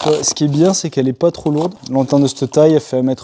Ouais, ce qui est bien, c'est qu'elle est pas trop lourde. L'antenne de cette taille, elle fait 1,10 m,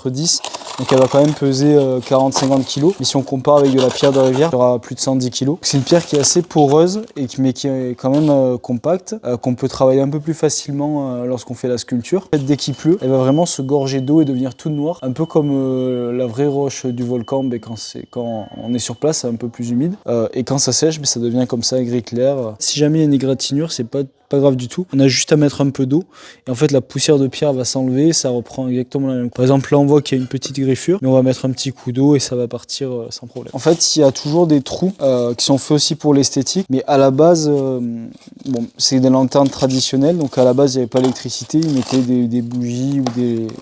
donc elle va quand même peser 40-50 kg. Mais si on compare avec de la pierre de rivière, elle aura plus de 110 kg. C'est une pierre qui est assez poreuse, mais qui est quand même compacte, qu'on peut travailler un peu plus facilement lorsqu'on fait la sculpture. En fait, dès qu'il pleut, elle va vraiment se gorger d'eau et devenir toute noire, un peu comme la vraie roche du volcan, mais quand on est sur place, c'est un peu plus humide. Et quand ça sèche, ça devient comme ça, gris clair. Si jamais il y a une égratignure, c'est pas grave du tout. On a juste à mettre un peu d'eau et en fait la poussière de pierre va s'enlever, ça reprend exactement la même. Par exemple là on voit qu'il y a une petite griffure, mais on va mettre un petit coup d'eau et ça va partir sans problème. En fait il y a toujours des trous qui sont faits aussi pour l'esthétique, mais à la base, bon, c'est des lanternes traditionnelles, donc à la base il n'y avait pas l'électricité, ils mettaient des bougies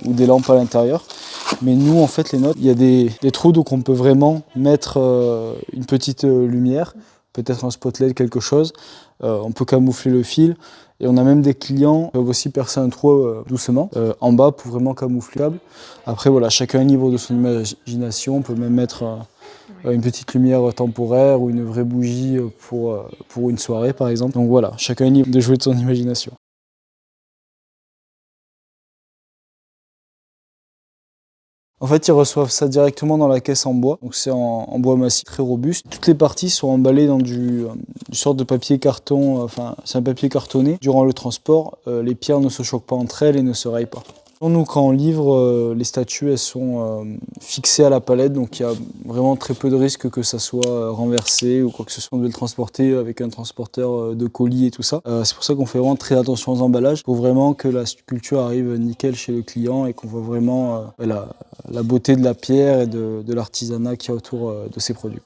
ou des lampes à l'intérieur. Mais nous en fait les nôtres, il y a des trous, donc on peut vraiment mettre une petite lumière, peut-être un spotlight, quelque chose. On peut camoufler le fil et on a même des clients qui peuvent aussi percer un trou doucement en bas pour vraiment camoufler le câble. Après voilà, chacun est libre de son imagination, on peut même mettre une petite lumière temporaire ou une vraie bougie pour une soirée par exemple. Donc voilà, chacun est libre de jouer de son imagination. En fait, ils reçoivent ça directement dans la caisse en bois. Donc c'est en bois massif, très robuste. Toutes les parties sont emballées dans du sorte de papier carton, enfin c'est un papier cartonné. Durant le transport, les pierres ne se choquent pas entre elles et ne se raillent pas. Nous, quand on livre, les statues, elles sont fixées à la palette, donc il y a vraiment très peu de risques que ça soit renversé ou quoi que ce soit. On devait le transporter avec un transporteur de colis et tout ça. C'est pour ça qu'on fait vraiment très attention aux emballages, pour vraiment que la sculpture arrive nickel chez le client et qu'on voit vraiment la beauté de la pierre et de l'artisanat qu'il y a autour de ces produits.